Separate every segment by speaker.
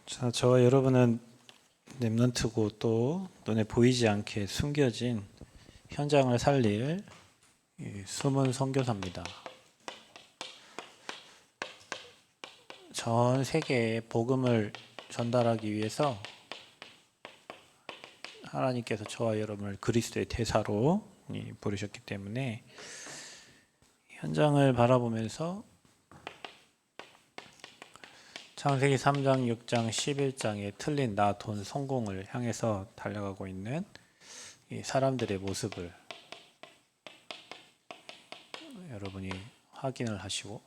Speaker 1: 자, 저와 여러분은 랩넌트고 또 눈에 보이지 않게 숨겨진 현장을 살릴 이 숨은 선교사입니다. 전 세계에 복음을 전달하기 위해서 하나님께서 저와 여러분을 그리스도의 대사로 부르셨기 때문에 현장을 바라보면서 창세기 3장, 6장, 11장에 틀린 나, 돈, 성공을 향해서 달려가고 있는 이 사람들의 모습을 여러분이 확인을 하시고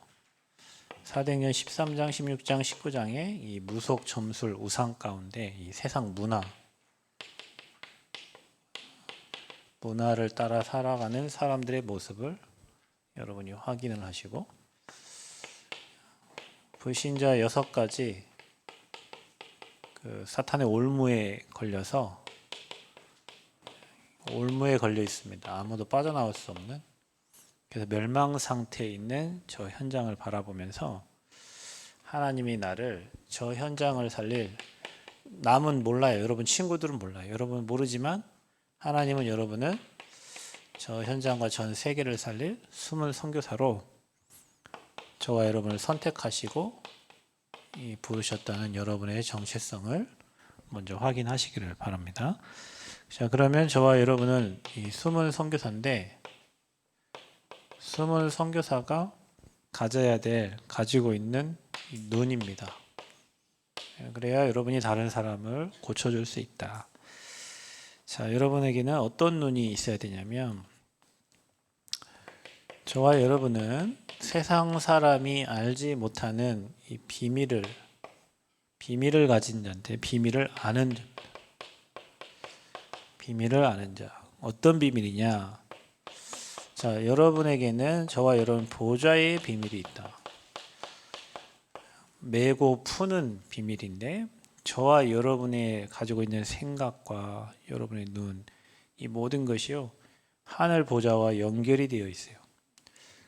Speaker 1: 사도행전 13장, 16장, 19장의 이 무속, 점술, 우상 가운데 이 세상 문화를 따라 살아가는 사람들의 모습을 여러분이 확인을 하시고 불신자 6가지 그 사탄의 올무에 걸려 있습니다. 아무도 빠져나올 수 없는. 그래서 멸망 상태에 있는 저 현장을 바라보면서 하나님이 나를 저 현장을 살릴, 남은 몰라요. 여러분 친구들은 몰라요. 여러분은 모르지만 하나님은 여러분을 저 현장과 전 세계를 살릴 숨은 선교사로 저와 여러분을 선택하시고 부르셨다는 여러분의 정체성을 먼저 확인하시기를 바랍니다. 자, 그러면 저와 여러분은 이 숨은 선교사인데, 숨은 선교사가 가지고 있는 눈입니다. 그래야 여러분이 다른 사람을 고쳐줄 수 있다. 자, 여러분에게는 어떤 눈이 있어야 되냐면, 저와 여러분은 세상 사람이 알지 못하는 이 비밀을 가진 자인데, 비밀을 아는 자. 어떤 비밀이냐? 자, 여러분에게는 저와 여러분 보좌의 비밀이 있다. 메고 푸는 비밀인데, 저와 여러분의 가지고 있는 생각과 여러분의 눈, 이 모든 것이요, 하늘 보좌와 연결이 되어 있어요.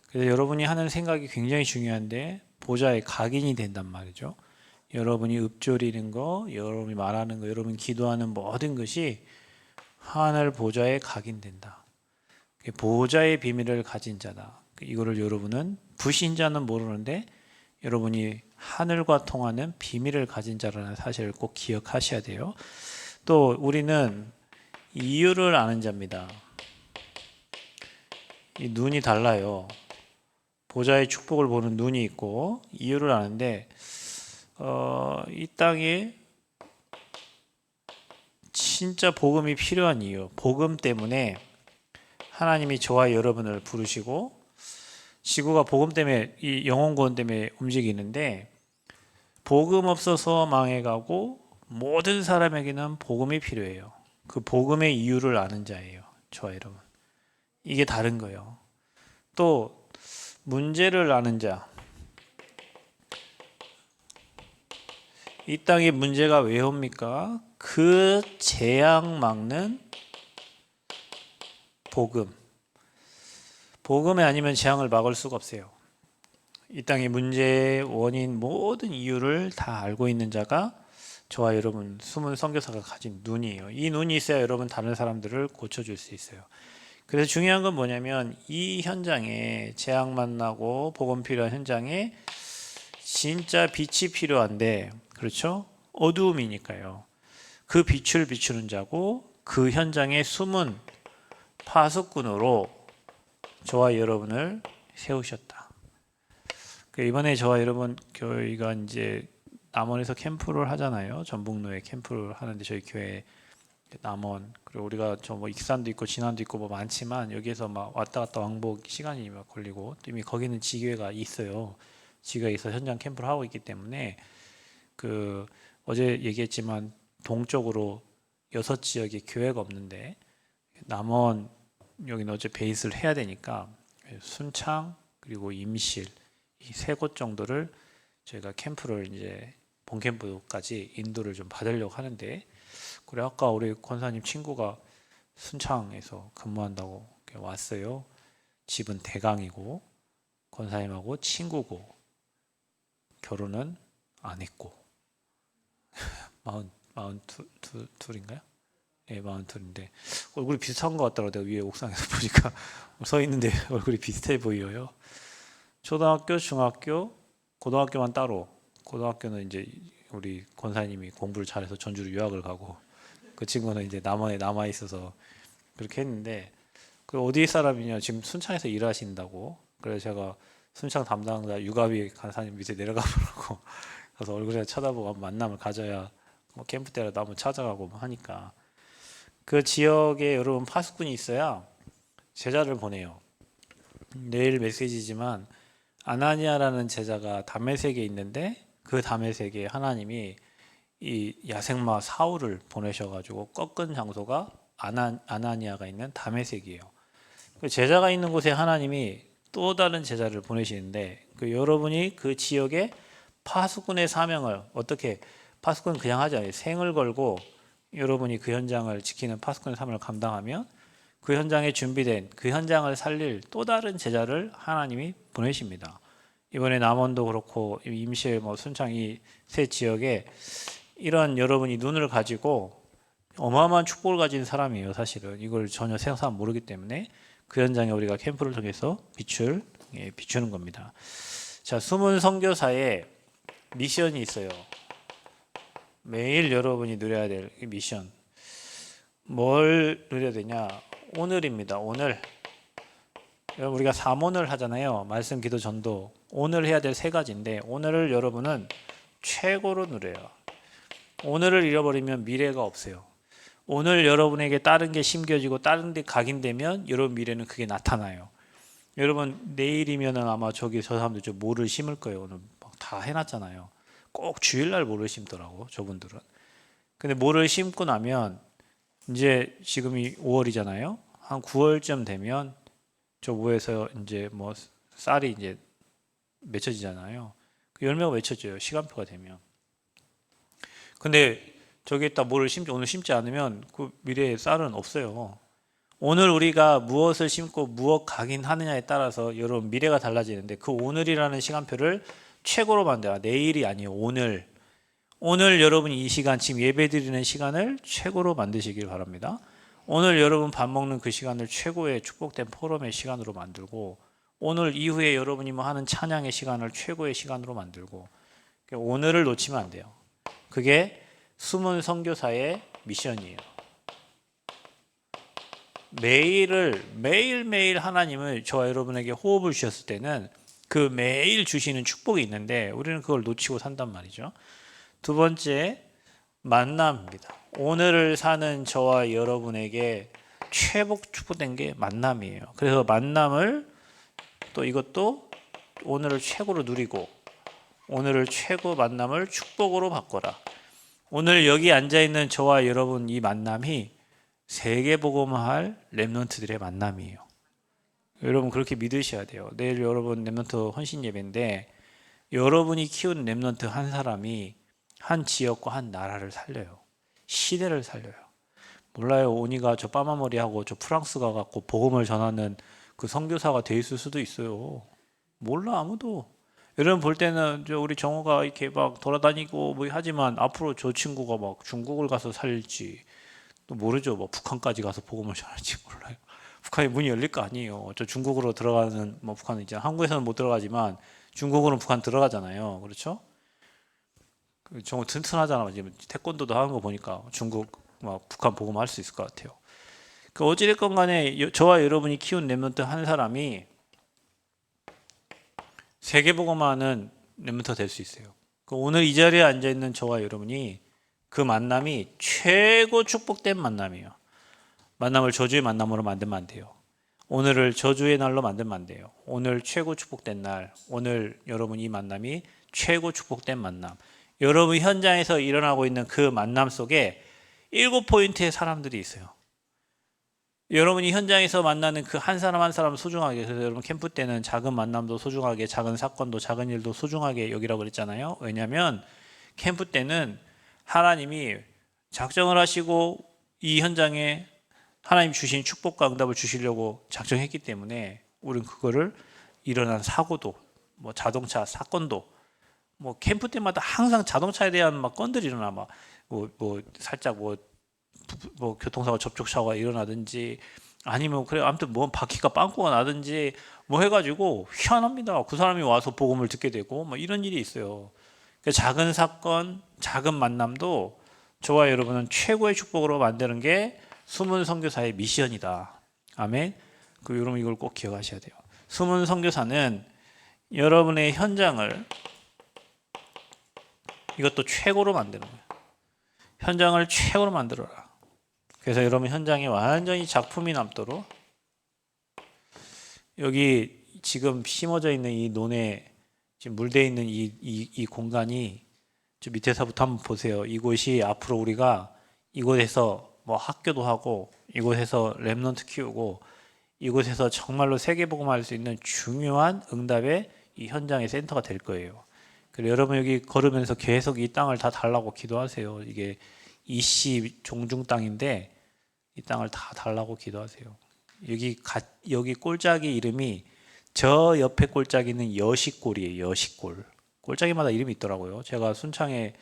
Speaker 1: 그래서 여러분이 하는 생각이 굉장히 중요한데 보좌에 각인이 된단 말이죠. 여러분이 읊조리는 거, 여러분이 말하는 거, 여러분이 기도하는 모든 것이 하늘 보좌에 각인된다. 보좌의 비밀을 가진 자다. 이거를 여러분은 불신자는 모르는데 여러분이 하늘과 통하는 비밀을 가진 자라는 사실을 꼭 기억하셔야 돼요. 또 우리는 이유를 아는 자입니다. 이 눈이 달라요. 보좌의 축복을 보는 눈이 있고 이유를 아는데 이 땅에 진짜 복음이 필요한 이유, 복음 때문에 하나님이 저와 여러분을 부르시고 지구가 복음 때문에, 이 영혼 구원 때문에 움직이는데 복음 없어서 망해가고 모든 사람에게는 복음이 필요해요. 그 복음의 이유를 아는 자예요. 저와 여러분. 이게 다른 거예요. 또 문제를 아는 자. 이 땅에 문제가 왜 옵니까? 그 재앙 막는 복음. 복음이 아니면 재앙을 막을 수가 없어요. 이 땅의 문제의 원인, 모든 이유를 다 알고 있는 자가 저와 여러분 숨은 선교사가 가진 눈이에요. 이 눈이 있어야 여러분 다른 사람들을 고쳐줄 수 있어요. 그래서 중요한 건 뭐냐면 이 현장에 재앙 만나고 복음 필요한 현장에 진짜 빛이 필요한데, 그렇죠? 어두움이니까요. 그 빛을 비추는 자고 그 현장에 숨은 파수꾼으로 저와 여러분을 세우셨다. 이번에 저와 여러분 교회가 이제 남원에서 캠프를 하잖아요. 전북로에 캠프를 하는데 저희 교회 남원, 그리고 우리가 저 뭐 익산도 있고 진안도 있고 뭐 많지만 여기에서 막 왔다 갔다 왕복 시간이 막 걸리고 이미 거기는 지교회가 있어요. 지교회가 있어 현장 캠프를 하고 있기 때문에 그 어제 얘기했지만 동쪽으로 6지역에 교회가 없는데 남원 여기는 어제 베이스를 해야 되니까 순창 그리고 임실 이 3곳 정도를 저희가 캠프를 이제 본캠프까지 인도를 좀 받으려고 하는데, 그래 아까 우리 권사님 친구가 순창에서 근무한다고 왔어요. 집은 대강이고 권사님하고 친구고 결혼은 안 했고 마흔 둘인가요? 예, 42인데 얼굴이 비슷한 것 같더라고요. 내가 위에 옥상에서 보니까 서 있는데 얼굴이 비슷해 보여요. 초등학교, 중학교, 고등학교만 따로. 고등학교는 이제 우리 권사님이 공부를 잘해서 전주로 유학을 가고 그 친구는 이제 남아 있어서 그렇게 했는데 그 어디 사람이냐 지금 순창에서 일하신다고. 그래서 제가 순창 담당자 육아비 간사님 밑에 내려가 보라고 가서 얼굴에 쳐다보고 한번 만남을 가져야 뭐 캠프 때라도 한번 찾아가고 뭐 하니까 그 지역에 여러분 파수꾼이 있어야 제자를 보내요. 내일 메시지지만 아나니아라는 제자가 다메섹에 있는데 그 다메섹에 하나님이 이 야생마 사울을 보내셔가지고 꺾은 장소가 아나니아가 있는 다메섹이에요. 그 제자가 있는 곳에 하나님이 또 다른 제자를 보내시는데 그 여러분이 그 지역에 파수꾼의 사명을 어떻게 파수꾼 그냥 하지 않아요. 생을 걸고 여러분이 그 현장을 지키는 파수꾼의 사명을 감당하면 그 현장에 준비된 그 현장을 살릴 또 다른 제자를 하나님이 보내십니다. 이번에 남원도 그렇고 임실 뭐 순창 이 세 지역에 이런 여러분이 눈을 가지고 어마어마한 축복을 가진 사람이에요. 사실은 이걸 전혀 세상 사람 모르기 때문에 그 현장에 우리가 캠프를 통해서 비추는 겁니다. 자, 숨은 선교사의 미션이 있어요. 매일 여러분이 누려야 될 미션. 뭘 누려야 되냐? 오늘입니다. 오늘. 여러분 우리가 삼오늘 하잖아요. 말씀, 기도, 전도. 오늘 해야 될 세 가지인데 오늘을 여러분은 최고로 누려요. 오늘을 잃어버리면 미래가 없어요. 오늘 여러분에게 다른 게 심겨지고 다른 데 각인되면 여러분 미래는 그게 나타나요. 여러분 내일이면은 아마 저 사람들 좀 모를 심을 거예요. 오늘 막 다 해놨잖아요. 꼭 주일날 모를 심더라고 저분들은. 근데 모를 심고 나면 이제 지금이 5월이잖아요. 한 9월쯤 되면 저 위에서 이제 뭐 쌀이 이제 맺혀지잖아요. 그 열매가 맺혀져요. 시간표가 되면. 근데 저기에다 뭐를 오늘 심지 않으면 그 미래에 쌀은 없어요. 오늘 우리가 무엇을 심고 무엇 각인하느냐에 따라서 여러분 미래가 달라지는데 그 오늘이라는 시간표를 최고로 만들어라. 내일이 아니에요. 오늘. 오늘 여러분이 이 시간 지금 예배 드리는 시간을 최고로 만드시길 바랍니다. 오늘 여러분 밥 먹는 그 시간을 최고의 축복된 포럼의 시간으로 만들고 오늘 이후에 여러분이 뭐 하는 찬양의 시간을 최고의 시간으로 만들고 오늘을 놓치면 안 돼요. 그게 숨은 선교사의 미션이에요. 매일매일 하나님을 저와 여러분에게 호흡을 주셨을 때는 그 매일 주시는 축복이 있는데 우리는 그걸 놓치고 산단 말이죠. 두 번째, 만남입니다. 오늘을 사는 저와 여러분에게 축복된 게 만남이에요. 그래서 만남을 또 이것도 오늘을 최고로 누리고 오늘을 최고 만남을 축복으로 바꿔라. 오늘 여기 앉아있는 저와 여러분 이 만남이 세계복음화할 렘넌트들의 만남이에요. 여러분 그렇게 믿으셔야 돼요. 내일 여러분 렘넌트 헌신 예배인데 여러분이 키운 렘넌트 한 사람이 한 지역과 한 나라를 살려요. 시대를 살려요. 몰라요. 오니가 저 빠마머리하고 저 프랑스 가갖고 복음을 전하는 그 선교사가 돼 있을 수도 있어요. 몰라 아무도. 여러분 볼 때는 우리 정호가 이렇게 막 돌아다니고 뭐 하지만 앞으로 저 친구가 막 중국을 가서 살지 또 모르죠. 뭐 북한까지 가서 복음을 전할지 몰라요. 북한에 문이 열릴 거 아니에요. 저 중국으로 들어가는 뭐 북한은 이제 한국에서는 못 들어가지만 중국으로는 북한 들어가잖아요. 그렇죠? 정말 튼튼하잖아. 지금 태권도도 하는 거 보니까 중국 막 북한 복음 할 수 있을 것 같아요. 그 어찌됐건 간에 저와 여러분이 키운 렘넌트 한 사람이 세계복음화하는 렘넌트가 될 수 있어요. 그 오늘 이 자리에 앉아 있는 저와 여러분이 그 만남이 최고 축복된 만남이에요. 만남을 저주의 만남으로 만들면 안 돼요. 오늘을 저주의 날로 만들면 안 돼요. 오늘 최고 축복된 날, 오늘 여러분 이 만남이 최고 축복된 만남. 여러분 현장에서 일어나고 있는 그 만남 속에 7포인트의 사람들이 있어요. 여러분이 현장에서 만나는 그 한 사람 한 사람 소중하게. 그래서 여러분 캠프 때는 작은 만남도 소중하게, 작은 사건도 작은 일도 소중하게 여기라고 그랬잖아요. 왜냐하면 캠프 때는 하나님이 작정을 하시고 이 현장에 하나님 주신 축복과 응답을 주시려고 작정했기 때문에 우리는 그거를 일어난 사고도 뭐 자동차 사건도 뭐 캠프 때마다 항상 자동차에 대한 막 건들이 일어나. 막 뭐 살짝 뭐 교통사고 접촉사고가 일어나든지 아니면 그래 아무튼 뭐 바퀴가 빵꾸가 나든지 뭐 해가지고 희한합니다. 그 사람이 와서 복음을 듣게 되고 뭐 이런 일이 있어요. 그 작은 사건, 작은 만남도 저와 여러분은 최고의 축복으로 만드는 게 숨은 선교사의 미션이다. 아멘. 그 여러분 이걸 꼭 기억하셔야 돼요. 숨은 선교사는 여러분의 현장을 이것도 최고로 만드는 거예요. 현장을 최고로 만들어라. 그래서 여러분 현장에 완전히 작품이 남도록 여기 지금 심어져 있는 이 논에 지금 물대 있는 이 공간이 저 밑에서부터 한번 보세요. 이곳이 앞으로 우리가 이곳에서 뭐 학교도 하고 이곳에서 렘넌트 키우고 이곳에서 정말로 세계복음할 수 있는 중요한 응답의 이 현장의 센터가 될 거예요. 그리고 여러분 여기 걸으면서 계속 이 땅을 다 달라고 기도하세요. 이게 이씨 종중 땅인데 이 땅을 다 달라고 기도하세요. 여기 꼴짜기 이름이 저 옆에 꼴짜기는 여시골이에요. 여시골. 꼴짜기마다 이름이 있더라고요. 제가 순창에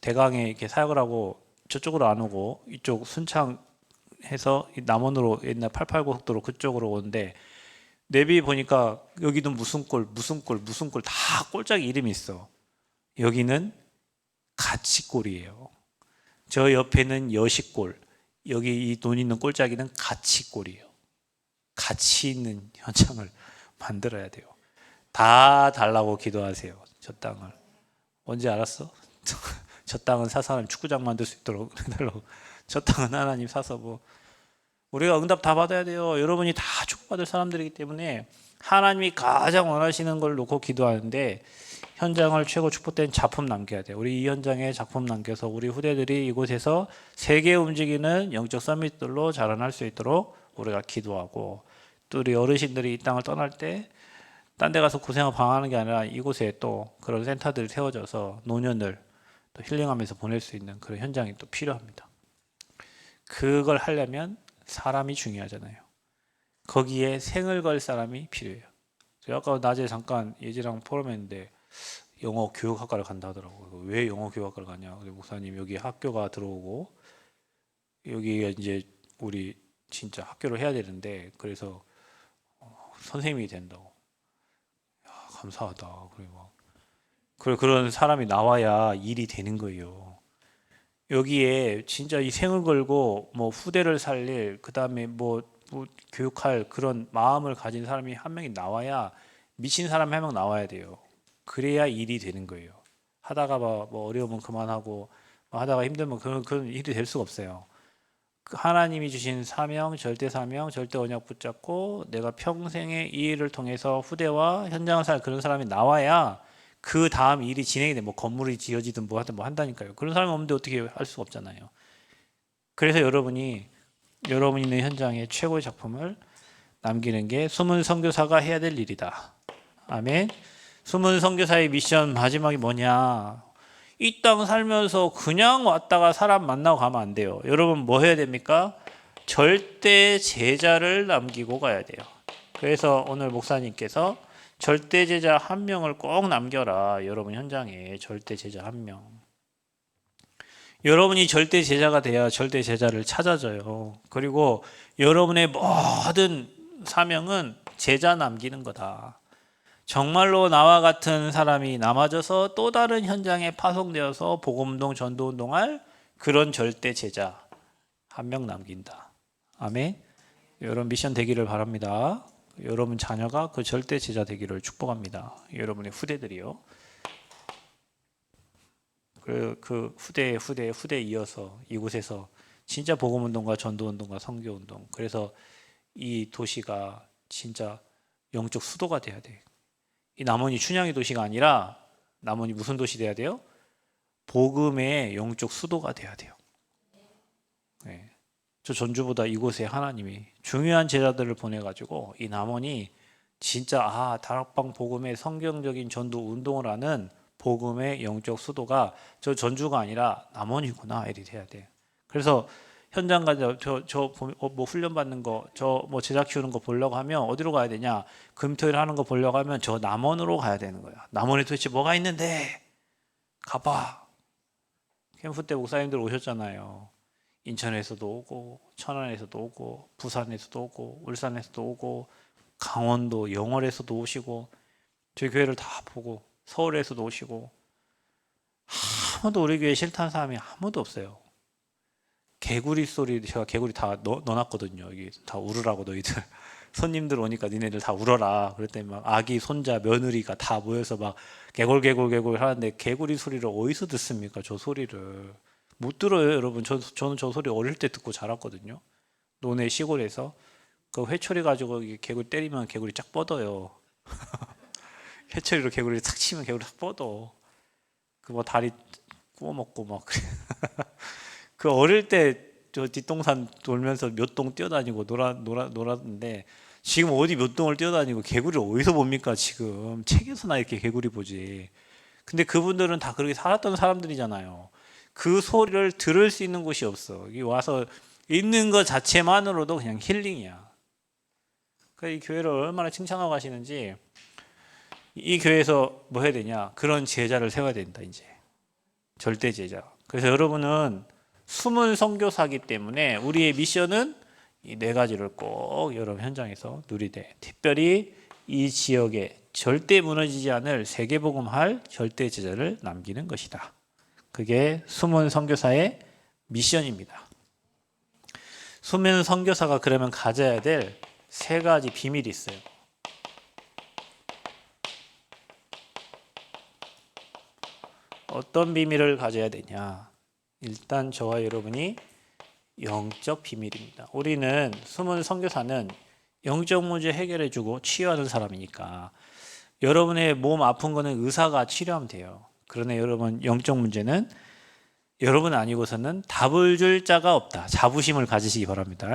Speaker 1: 대강에 이렇게 사역을 하고 저쪽으로 안 오고 이쪽 순창해서 남원으로 옛날 889국도로 그쪽으로 오는데 내비 보니까 여기도 무슨 꼴 다 꼴짜기 이름이 있어. 여기는 가치골이에요. 저 옆에는 여시골. 여기 이 돈 있는 꼴짜기는 가치골이에요. 가치 있는 현장을 만들어야 돼요. 다 달라고 기도하세요. 저 땅을. 언제 알았어? 저 땅은 사서 하나님 축구장 만들 수 있도록 해달라고. 저 땅은 하나님 사서 뭐 우리가 응답 다 받아야 돼요. 여러분이 다 축복받을 사람들이기 때문에 하나님이 가장 원하시는 걸 놓고 기도하는데 현장을 최고 축복된 작품 남겨야 돼요. 우리 이 현장에 작품 남겨서 우리 후대들이 이곳에서 세계 움직이는 영적 서밋들로 자라날 수 있도록 우리가 기도하고 또 우리 어르신들이 이 땅을 떠날 때 딴 데 가서 고생하고 방황하는 게 아니라 이곳에 또 그런 센터들이 세워져서 노년을 또 힐링하면서 보낼 수 있는 그런 현장이 또 필요합니다. 그걸 하려면 사람이 중요하잖아요. 거기에 생을 걸 사람이 필요해요. 제가 아까 낮에 잠깐 예지랑 포럼했는데 영어 교육학과를 간다 하더라고요. 왜 영어 교육학과를 가냐? 목사님 여기 학교가 들어오고 여기가 이제 우리 진짜 학교를 해야 되는데 그래서 선생님이 된다고. 야, 감사하다. 그런 사람이 나와야 일이 되는 거예요. 여기에 진짜 이 생을 걸고 뭐 후대를 살릴 그다음에 뭐 교육할 그런 마음을 가진 사람이 한 명이 나와야 미친 사람이 한 명 나와야 돼요. 그래야 일이 되는 거예요. 하다가 뭐 어려우면 그만하고 뭐 하다가 힘들면 그런 일이 될 수가 없어요. 하나님이 주신 사명, 절대 사명, 절대 언약 붙잡고 내가 평생에 이 일을 통해서 후대와 현장을 살 그런 사람이 나와야 그 다음 일이 진행이 돼. 뭐 건물이 지어지든 뭐 하든 뭐 한다니까요. 그런 사람이 없는데 어떻게 할 수가 없잖아요. 그래서 여러분이 있는 현장에 최고의 작품을 남기는 게 숨은 선교사가 해야 될 일이다. 아멘. 숨은 선교사의 미션 마지막이 뭐냐? 이 땅 살면서 그냥 왔다가 사람 만나고 가면 안 돼요. 여러분 뭐 해야 됩니까? 절대 제자를 남기고 가야 돼요. 그래서 오늘 목사님께서 절대 제자 한 명을 꼭 남겨라. 여러분 현장에 절대 제자 한 명. 여러분이 절대 제자가 돼야 절대 제자를 찾아줘요. 그리고 여러분의 모든 사명은 제자 남기는 거다. 정말로 나와 같은 사람이 남아져서 또 다른 현장에 파송되어서 복음운동, 전도운동할 그런 절대 제자 한 명 남긴다. 아멘. 여러분 미션 되기를 바랍니다. 여러분 자녀가 그 절대 제자 되기를 축복합니다. 여러분의 후대들이요. 그 후대 이어서 이곳에서 진짜 복음운동과 전도운동과 선교운동. 그래서 이 도시가 진짜 영적 수도가 돼야 돼. 이 남원이 춘향의 도시가 아니라 남원이 무슨 도시 돼야 돼요? 복음의 영적 수도가 돼야 돼요. 네. 저 전주보다 이곳에 하나님이 중요한 제자들을 보내가지고 이 남원이 진짜 다락방 복음의 성경적인 전도 운동을 하는 복음의 영적 수도가 저 전주가 아니라 남원이구나 이렇게 돼야 돼. 그래서 현장 가서 뭐 훈련 받는 거, 저 뭐 제작 키우는 거 보려고 하면 어디로 가야 되냐? 금토일 하는 거 보려고 하면 저 남원으로 가야 되는 거야. 남원에 도대체 뭐가 있는데? 가봐. 캠프 때 목사님들 오셨잖아요. 인천에서도 오고 천안에서도 오고 부산에서도 오고 울산에서도 오고 강원도 영월에서도 오시고 저희 교회를 다 보고 서울에서도 오시고 아무도 우리 교회 싫다는 사람이 아무도 없어요. 개구리 소리 제가 개구리 다 넣어놨거든요. 여기 다 울으라고 너희들 손님들 오니까 니네들 다 울어라. 그랬더니 막 아기 손자 며느리가 다 모여서 막 개골 하는데 개구리 소리를 어디서 듣습니까? 저 소리를 못 들어요, 여러분. 저는 저 소리 어릴 때 듣고 자랐거든요. 논의 시골에서 그 회초리 가지고 개구리 때리면 개구리 쫙 뻗어요. 회초리로 개구리를 탁 치면 개구리 탁 뻗어. 그 뭐 다리 구워 먹고 막 그래. 그 어릴 때 저 뒷동산 돌면서 몇 동 뛰어다니고 놀았는데 지금 어디 몇 동을 뛰어다니고 개구리를 어디서 봅니까? 지금 책에서나 이렇게 개구리 보지. 근데 그분들은 다 그렇게 살았던 사람들이잖아요. 그 소리를 들을 수 있는 곳이 없어. 여기 와서 있는 것 자체만으로도 그냥 힐링이야. 이 교회를 얼마나 칭찬하고 가시는지. 이 교회에서 뭐 해야 되냐? 그런 제자를 세워야 된다, 이제. 절대 제자. 그래서 여러분은 숨은 선교사기 때문에 우리의 미션은 이 네 가지를 꼭 여러분 현장에서 누리되, 특별히 이 지역에 절대 무너지지 않을 세계복음할 절대 제자를 남기는 것이다. 그게 숨은 선교사의 미션입니다. 숨은 선교사가 그러면 가져야 될 세 가지 비밀이 있어요. 어떤 비밀을 가져야 되냐? 일단 저와 여러분이 영적 비밀입니다. 우리는 숨은 선교사는 영적 문제 해결해주고 치유하는 사람이니까 여러분의 몸 아픈 거는 의사가 치료하면 돼요. 그러나 여러분 영적 문제는 여러분 아니고서는 답을 줄 자가 없다. 자부심을 가지시기 바랍니다.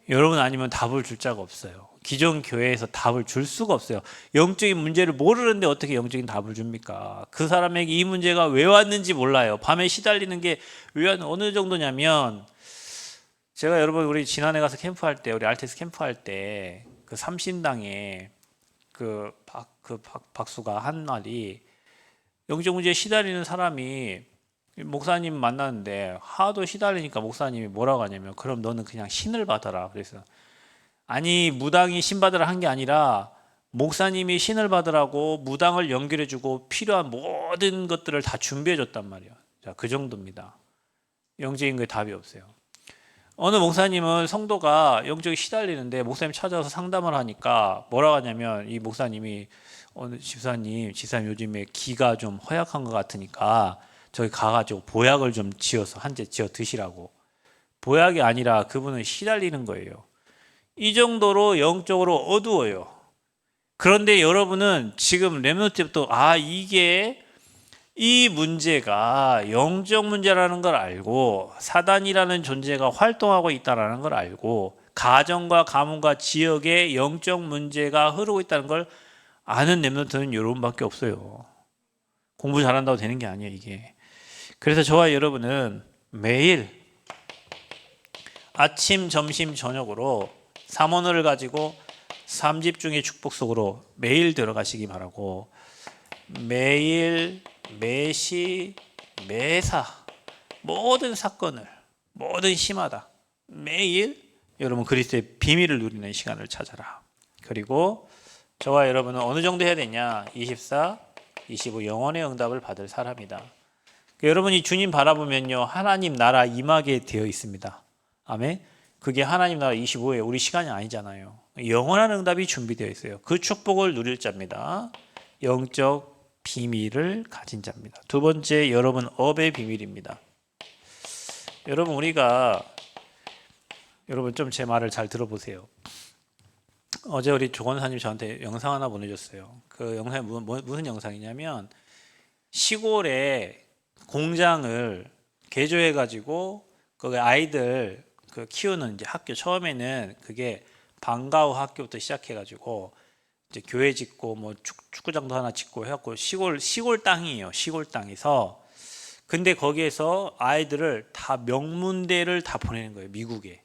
Speaker 1: 여러분 아니면 답을 줄 자가 없어요. 기존 교회에서 답을 줄 수가 없어요. 영적인 문제를 모르는데 어떻게 영적인 답을 줍니까? 그 사람에게 이 문제가 왜 왔는지 몰라요. 밤에 시달리는 게 왜 어느 정도냐면, 제가 여러분 우리 지난해 가서 캠프할 때, 우리 알테스 캠프할 때 그 삼신당에 그 박수가 한 말이, 영적 문제에 시달리는 사람이 목사님 만났는데 하도 시달리니까 목사님이 뭐라고 하냐면, 그럼 너는 그냥 신을 받아라. 그래서 아니, 무당이 신 받으라 한 게 아니라 목사님이 신을 받으라고 무당을 연결해주고 필요한 모든 것들을 다 준비해줬단 말이에요. 자, 그 정도입니다. 영적인 거에 답이 없어요. 어느 목사님은 성도가 영적이 시달리는데 목사님 찾아와서 상담을 하니까 뭐라고 하냐면, 이 목사님이 어느 지사님 요즘에 기가 좀 허약한 것 같으니까 저기 가가지고 보약을 좀 지어서 한 재 지어 드시라고. 보약이 아니라 그분은 시달리는 거예요. 이 정도로 영적으로 어두워요. 그런데 여러분은 지금 렘넌트 때부터 이게 이 문제가 영적 문제라는 걸 알고 사단이라는 존재가 활동하고 있다는 걸 알고 가정과 가문과 지역에 영적 문제가 흐르고 있다는 걸 아는 렘넌트는 여러분밖에 없어요. 공부 잘한다고 되는 게 아니에요, 이게. 그래서 저와 여러분은 매일 아침, 점심, 저녁으로 삼원을 가지고 삼집중의 축복 속으로 매일 들어가시기 바라고, 매일, 매시, 매사 모든 사건을, 모든 심하다, 매일 여러분 그리스도의 비밀을 누리는 시간을 찾아라. 그리고 저와 여러분은 어느 정도 해야 되냐? 24, 25 영원의 응답을 받을 사람이다. 여러분이 주님 바라보면요, 하나님 나라 임하게 되어 있습니다. 아멘. 그게 하나님 나라 25에 우리 시간이 아니잖아요. 영원한 응답이 준비되어 있어요. 그 축복을 누릴 자입니다. 영적 비밀을 가진 자입니다. 두 번째, 여러분 업의 비밀입니다. 여러분 여러분 좀 제 말을 잘 들어보세요. 어제 우리 조건사님 저한테 영상 하나 보내줬어요. 그 영상이 무슨 영상이냐면, 시골에 공장을 개조해가지고 그 아이들 키우는 이제 학교, 처음에는 그게 방과후 학교부터 시작해가지고 이제 교회 짓고 뭐 축구장도 하나 짓고 해갖고 시골 땅이에요. 시골 땅에서. 근데 거기에서 아이들을 다 명문대를 다 보내는 거예요, 미국에.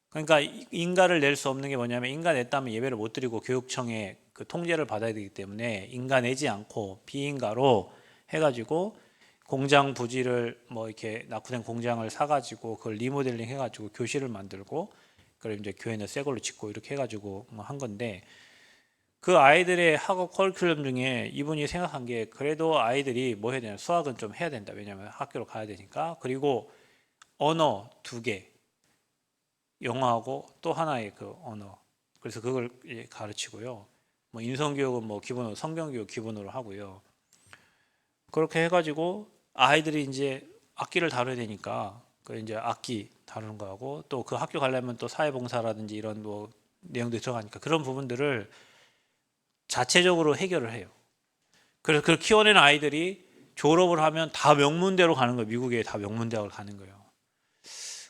Speaker 1: 그러니까 인가를 낼 수 없는 게 뭐냐면, 인가 냈다면 예배를 못 드리고 교육청에 그 통제를 받아야 되기 때문에 인가 내지 않고 비인가로 해가지고 공장 부지를 뭐 이렇게 낙후된 공장을 사가지고 그걸 리모델링 해가지고 교실을 만들고 그걸 이제 교회는 새 걸로 짓고 이렇게 해가지고 뭐 한 건데 그 아이들의 학업 커리큘럼 중에 이분이 생각한 게 그래도 아이들이 뭐 해야 되냐 수학은 좀 해야 된다 왜냐면 학교로 가야 되니까 그리고 언어 2개 영어하고 또 하나의 그 언어 그래서 그걸 가르치고요 뭐 인성교육은 뭐 기본으로 성경교육 기본으로 하고요 그렇게 해가지고 아이들이 이제 악기를 다뤄야 되니까 그 이제 악기 다루는 거하고 또 그 학교 가려면 또 사회봉사라든지 이런 뭐 내용들이 들어가니까 그런 부분들을 자체적으로 해결을 해요. 그래서 그걸 키워낸 아이들이 졸업을 하면 다 명문대로 가는 거예요. 미국에 다 명문대학을 가는 거예요.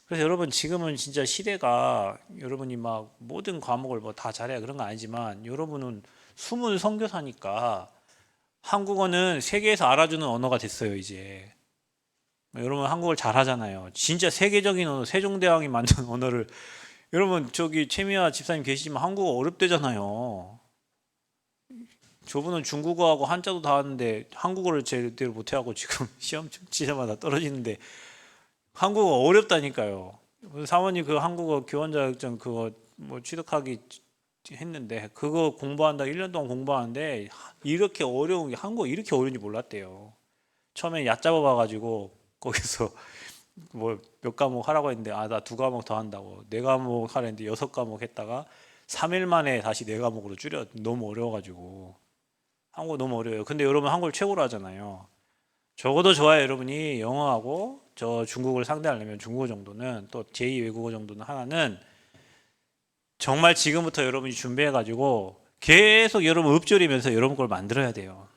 Speaker 1: 그래서 여러분 지금은 진짜 시대가 여러분이 막 모든 과목을 뭐 다 잘해야 그런 건 아니지만 여러분은 숨은 선교사니까 한국어는 세계에서 알아주는 언어가 됐어요 이제. 여러분 한국어를 잘하잖아요. 진짜 세계적인 언어 세종대왕이 만든 언어를 여러분 저기 최미아 집사님 계시지만 한국어 어렵대잖아요. 저분은 중국어하고 한자도 다 하는데 한국어를 제대로 못해하고 지금 시험 치자마자 떨어지는데 한국어 어렵다니까요. 사모님 그 한국어 교원 자격증 그거 뭐 취득하기 했는데 그거 공부한다 1년 동안 공부하는데 이렇게 어려운 게 한국어 이렇게 어려운지 몰랐대요. 처음에 얕잡아 봐가지고 거기서 뭐 몇 과목 하라고 했는데 아 나 2과목 더 한다고 4과목 하랬는데 6과목 했다가 3일 만에 다시 4과목으로 줄여 너무 어려워가지고 한국어 너무 어려워요. 근데 여러분 한국어를 최고로 하잖아요. 적어도 좋아요 여러분이 영어하고 저 중국어를 상대하려면 중국어 정도는 또 제2 외국어 정도는 하나는 정말 지금부터 여러분이 준비해가지고 계속 여러분 읊조리면서 여러분 걸 만들어야 돼요.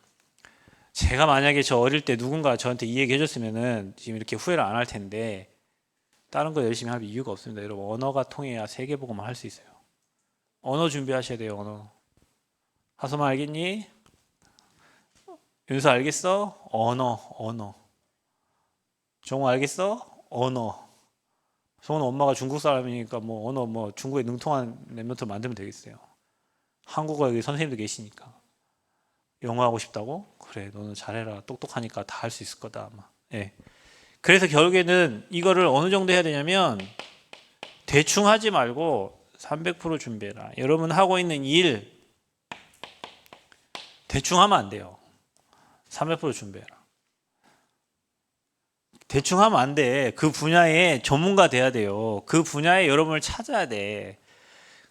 Speaker 1: 제가 만약에 저 어릴 때 누군가 저한테 이 얘기 해줬으면은 지금 이렇게 후회를 안 할 텐데 다른 거 열심히 할 이유가 없습니다. 여러분 언어가 통해야 세계보고만 할 수 있어요. 언어 준비하셔야 돼요. 언어. 하소만 알겠니? 윤서 알겠어? 언어. 정우 알겠어? 언어. 정우는 엄마가 중국 사람이니까 뭐 언어 뭐 중국에 능통한 랩노트 만들면 되겠어요. 한국어 여기 선생님도 계시니까. 영어 하고 싶다고? 그래, 너는 잘해라. 똑똑하니까 다 할 수 있을 거다 아마. 예. 그래서 결국에는 이거를 어느 정도 해야 되냐면 대충 하지 말고 300% 준비해라. 여러분 하고 있는 일 대충 하면 안 돼요. 300% 준비해라. 대충 하면 안 돼. 그 분야에 전문가 돼야 돼요. 그 분야에 여러분을 찾아야 돼.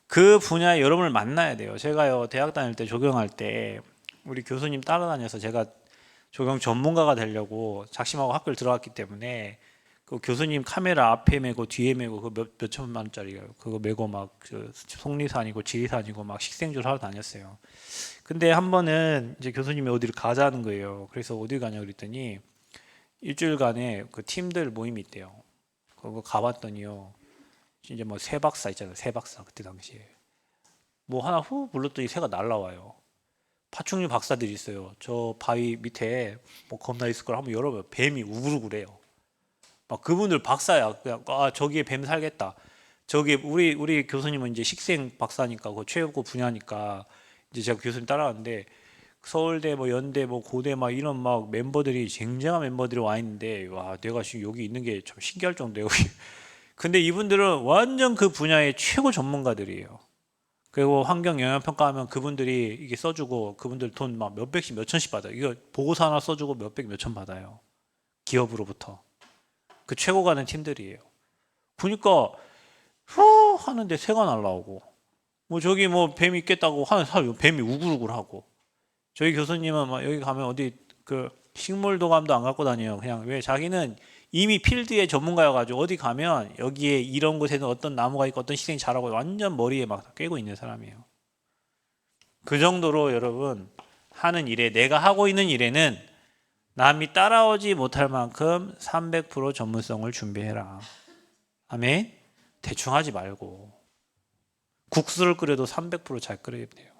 Speaker 1: 그 분야에 여러분을 만나야 돼요. 제가요, 대학 다닐 때 조경할 때 우리 교수님 따라다녀서 제가 조경 전문가가 되려고 작심하고 학교를 들어갔기 때문에 그 교수님 카메라 앞에 메고 뒤에 메고 그 몇 천만 원짜리가요. 그거 메고 막 그 속리산이고 지리산이고 막 식생조를 하러 다녔어요. 근데 한 번은 이제 교수님이 어디를 가자는 거예요. 그래서 어디 가냐 그랬더니 일주일간에 그 팀들 모임이 있대요. 그거 가봤더니요. 이제 뭐 새 박사 있잖아요. 새 박사 그때 당시에 뭐 하나 후 불렀더니 새가 날라와요. 파충류 박사들이 있어요. 저 바위 밑에 뭐 겁나 있을 걸 한번 열어봐요. 뱀이 우글우글해요. 막 그분들 박사야. 그냥 아 저기에 뱀 살겠다. 저기 우리 교수님은 이제 식생 박사니까 그 최고 분야니까 이제 제가 교수님 따라갔는데 서울대 뭐 연대 뭐 고대 막 이런 막 멤버들이 쟁쟁한 멤버들이 와 있는데 와 내가 지금 여기 있는 게 참 신기할 정도예요. 근데 이분들은 완전 그 분야의 최고 전문가들이에요. 그리고 환경 영향 평가하면 그분들이 이게 써주고 그분들 돈 막 몇백씩 몇천씩 받아요. 이거 보고서 하나 써주고 몇백 몇천 받아요. 기업으로부터. 그 최고 가는 팀들이에요. 보니까 후 하는데 새가 날라오고 뭐 저기 뭐 뱀이 있겠다고 하는 사람 뱀이 우글우글하고 저희 교수님은 막 여기 가면 어디 그 식물 도감도 안 갖고 다녀요. 그냥 왜 자기는 이미 필드의 전문가여가지고 어디 가면 여기에 이런 곳에는 어떤 나무가 있고 어떤 식생이 자라고 완전 머리에 막 꿰고 있는 사람이에요. 그 정도로 여러분 하는 일에 내가 하고 있는 일에는 남이 따라오지 못할 만큼 300% 전문성을 준비해라. 아멘. 대충 하지 말고 국수를 끓여도 300%잘 끓여야 돼요.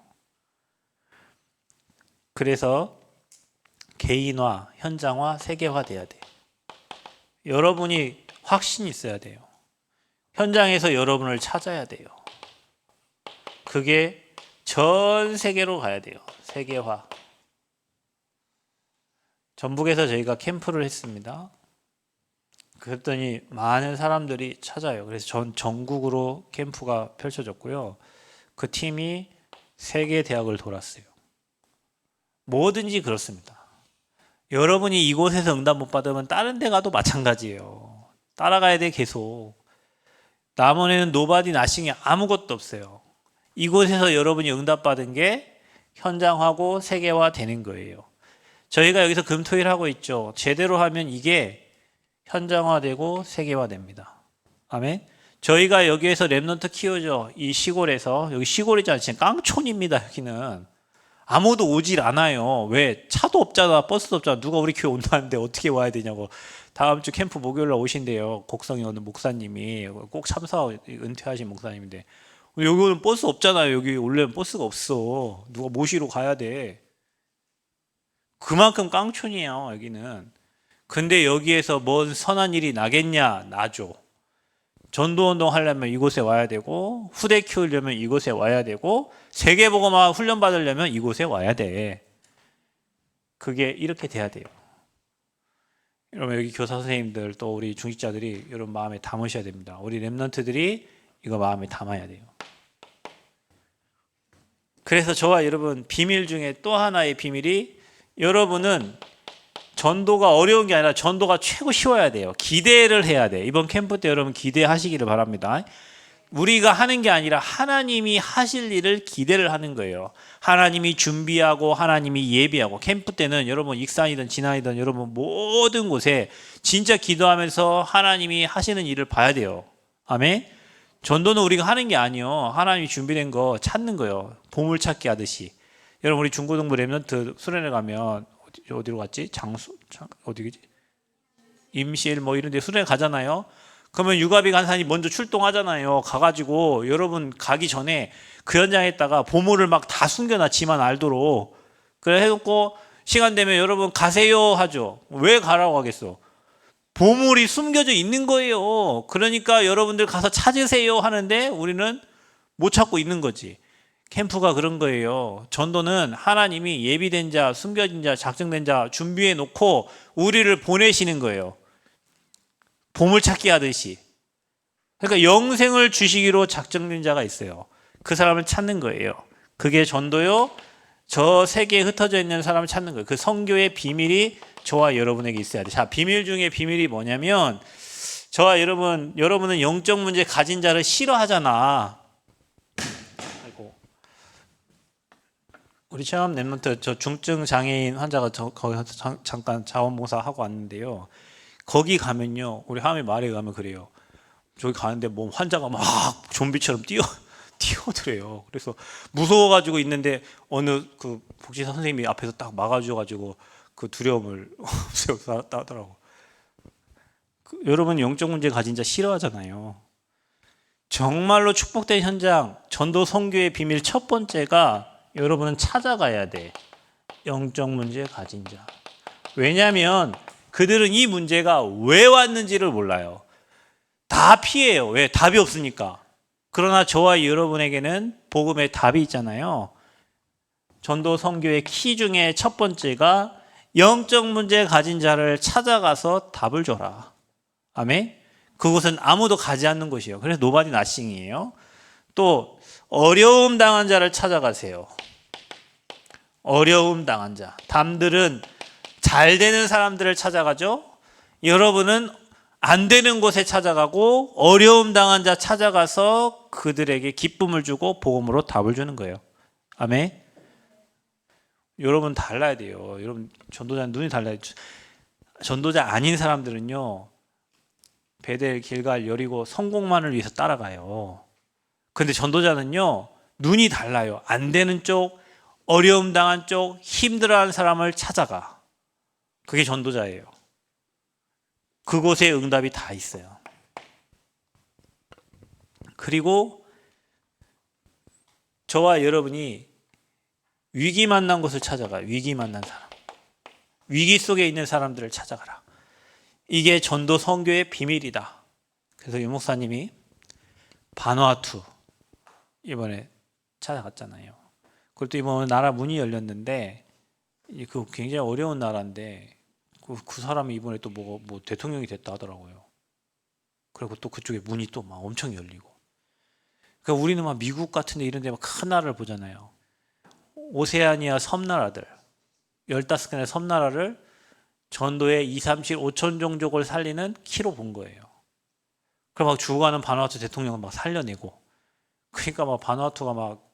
Speaker 1: 그래서 개인화, 현장화, 세계화 돼야 돼요. 여러분이 확신이 있어야 돼요. 현장에서 여러분을 찾아야 돼요. 그게 전 세계로 가야 돼요. 세계화. 전북에서 저희가 캠프를 했습니다. 그랬더니 많은 사람들이 찾아요. 그래서 전국으로 캠프가 펼쳐졌고요. 그 팀이 3개 대학을 돌았어요. 뭐든지 그렇습니다. 여러분이 이곳에서 응답 못 받으면 다른 데 가도 마찬가지예요. 따라가야 돼 계속. 남원에는 노바디 나싱이 아무것도 없어요. 이곳에서 여러분이 응답받은 게 현장하고 세계화 되는 거예요. 저희가 여기서 금토일 하고 있죠. 제대로 하면 이게 현장화되고 세계화됩니다. 아멘. 저희가 여기에서 랩넌트 키우죠. 이 시골에서. 여기 시골이잖아요. 진짜 깡촌입니다. 여기는 아무도 오질 않아요. 왜? 차도 없잖아. 버스도 없잖아. 누가 우리 교회 온다는데 어떻게 와야 되냐고. 다음 주 캠프 목요일 날 오신대요. 곡성에 어느 목사님이 꼭 참사 은퇴하신 목사님인데 여기 오는 버스 없잖아요. 여기 올려면 버스가 없어. 누가 모시러 가야 돼. 그만큼 깡촌이에요. 여기는. 근데 여기에서 뭔 선한 일이 나겠냐? 나죠. 전도운동 하려면 이곳에 와야 되고 후대 키우려면 이곳에 와야 되고 세계복음화 훈련 받으려면 이곳에 와야 돼. 그게 이렇게 돼야 돼요. 여러분 여기 교사 선생님들 또 우리 중직자들이 여러분 마음에 담으셔야 됩니다. 우리 랩런트들이 이거 마음에 담아야 돼요. 그래서 저와 여러분 비밀 중에 또 하나의 비밀이 여러분은 전도가 어려운 게 아니라 전도가 최고 쉬워야 돼요. 기대를 해야 돼. 이번 캠프 때 여러분 기대하시기를 바랍니다. 우리가 하는 게 아니라 하나님이 하실 일을 기대를 하는 거예요. 하나님이 준비하고 하나님이 예비하고 캠프 때는 여러분 익산이든 진안이든 여러분 모든 곳에 진짜 기도하면서 하나님이 하시는 일을 봐야 돼요. 아멘. 전도는 우리가 하는 게 아니요. 하나님이 준비된 거 찾는 거예요. 보물찾기 하듯이. 여러분 우리 중고등부 랩런트 수련회 가면 어디로 갔지? 어디지? 임실 뭐 이런 데 수련회 가잖아요. 그러면 유가비 간사님 먼저 출동하잖아요. 가가지고 여러분 가기 전에 그 현장에다가 보물을 막 다 숨겨놔. 지만 알도록. 그래 해놓고 시간 되면 여러분 가세요 하죠. 왜 가라고 하겠어? 보물이 숨겨져 있는 거예요. 그러니까 여러분들 가서 찾으세요 하는데 우리는 못 찾고 있는 거지. 캠프가 그런 거예요. 전도는 하나님이 예비된 자, 숨겨진 자, 작정된 자 준비해 놓고 우리를 보내시는 거예요. 보물찾기 하듯이. 그러니까 영생을 주시기로 작정된 자가 있어요. 그 사람을 찾는 거예요. 그게 전도요. 저 세계에 흩어져 있는 사람을 찾는 거예요. 그 선교의 비밀이 저와 여러분에게 있어야 돼요. 자, 비밀 중에 비밀이 뭐냐면 저와 여러분은 영적 문제 가진 자를 싫어하잖아. 아이고. 우리 체험 랩런트 저 중증 장애인 환자가 거기서 잠깐 자원봉사 하고 왔는데요. 거기 가면요. 우리 하미 말에 가면 그래요. 저기 가는데 뭐 환자가 막 좀비처럼 뛰어들어요. 그래서 무서워가지고 있는데 어느 그 복지사 선생님이 앞에서 딱 막아주셔가지고 그 두려움을 없애더라고. 여러분 영적 문제 가진 자 싫어하잖아요. 정말로 축복된 현장, 전도 선교의 비밀 첫 번째가 여러분은 찾아가야 돼. 영적 문제 가진 자. 왜냐하면 그들은 이 문제가 왜 왔는지를 몰라요. 다 피해요. 왜? 답이 없으니까. 그러나 저와 여러분에게는 복음의 답이 있잖아요. 전도 선교의 키 중에 첫 번째가 영적 문제 가진 자를 찾아가서 답을 줘라. 아멘. 그곳은 아무도 가지 않는 곳이에요. 그래서 노바디 나싱이에요. 또 어려움 당한 자를 찾아가세요. 어려움 당한 자. 남들은 잘 되는 사람들을 찾아가죠. 여러분은 안 되는 곳에 찾아가고 어려움 당한 자 찾아가서 그들에게 기쁨을 주고 복음으로 답을 주는 거예요. 아멘. 여러분 달라야 돼요. 여러분 전도자는 눈이 달라요. 전도자 아닌 사람들은요. 베델, 길갈, 여리고 성공만을 위해서 따라가요. 근데 전도자는요. 눈이 달라요. 안 되는 쪽, 어려움 당한 쪽, 힘들어하는 사람을 찾아가. 그게 전도자예요. 그곳에 응답이 다 있어요. 그리고 저와 여러분이 위기 만난 곳을 찾아가. 위기 만난 사람. 위기 속에 있는 사람들을 찾아가라. 이게 전도 선교의 비밀이다. 그래서 유 목사님이 바누아투 이번에 찾아갔잖아요. 그리고 또 이번에 나라 문이 열렸는데 그 굉장히 어려운 나라인데 그 사람이 이번에 또 뭐 대통령이 됐다 하더라고요. 그리고 또 그쪽에 문이 또 막 엄청 열리고. 그러니까 우리는 막 미국 같은 데 이런 데 막 큰 나라를 보잖아요. 오세아니아 섬나라들 15개의 섬나라를 전도의 2, 3, 7, 5천 종족을 살리는 키로 본 거예요. 그럼 막 죽어가는 바누아투 대통령을 막 살려내고, 그러니까 막 바누아투가 막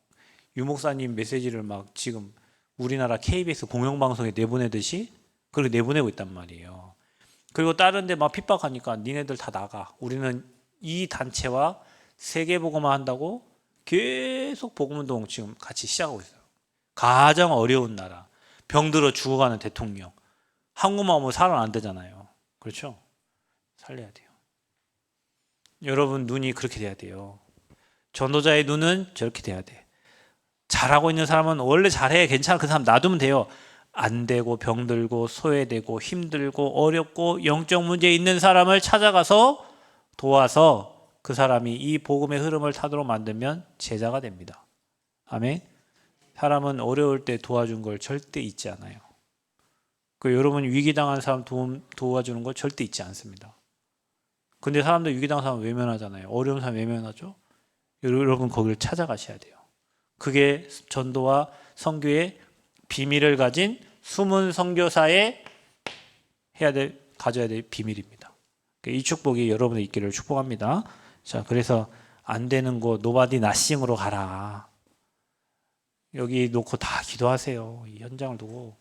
Speaker 1: 유목사님 메시지를 막 지금 우리나라 KBS 공영방송에 내보내듯이 그렇게 내보내고 있단 말이에요. 그리고 다른 데 막 핍박하니까 니네들 다 나가. 우리는 이 단체와 세계복음화 한다고 계속 복음운동 지금 같이 시작하고 있어요. 가장 어려운 나라, 병들어 죽어가는 대통령. 한국만 오면 살아 안 되잖아요. 그렇죠? 살려야 돼요. 여러분 눈이 그렇게 돼야 돼요. 전도자의 눈은 저렇게 돼야 돼. 잘하고 있는 사람은 원래 잘해, 괜찮아, 그 사람 놔두면 돼요. 안 되고 병들고 소외되고 힘들고 어렵고 영적 문제 있는 사람을 찾아가서 도와서 그 사람이 이 복음의 흐름을 타도록 만들면 제자가 됩니다. 아멘. 사람은 어려울 때 도와준 걸 절대 잊지 않아요. 여러분 위기당한 사람 도와주는 거 절대 잊지 않습니다. 근데 사람들 위기당한 사람 외면하잖아요. 어려운 사람 외면하죠. 여러분 거기를 찾아가셔야 돼요. 그게 전도와 선교의 비밀을 가진 숨은 선교사의 가져야 될 비밀입니다. 이 축복이 여러분의 있기를 축복합니다. 자, 그래서 안 되는 곳 노바디 나싱으로 가라. 여기 놓고 다 기도하세요. 이 현장을 두고.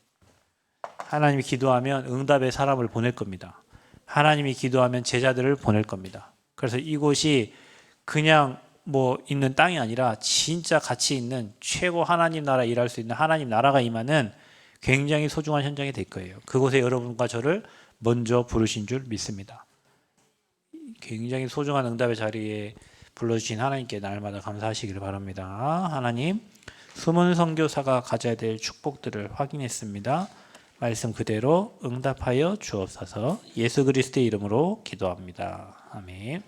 Speaker 1: 하나님이 기도하면 응답의 사람을 보낼 겁니다. 하나님이 기도하면 제자들을 보낼 겁니다. 그래서 이곳이 그냥 뭐 있는 땅이 아니라 진짜 가치 있는 최고 하나님 나라 일할 수 있는 하나님 나라가 임하는 굉장히 소중한 현장이 될 거예요. 그곳에 여러분과 저를 먼저 부르신 줄 믿습니다. 굉장히 소중한 응답의 자리에 불러주신 하나님께 날마다 감사하시기를 바랍니다. 하나님, 숨은 선교사가 가져야 될 축복들을 확인했습니다. 말씀 그대로 응답하여 주옵소서. 예수 그리스도의 이름으로 기도합니다. 아멘.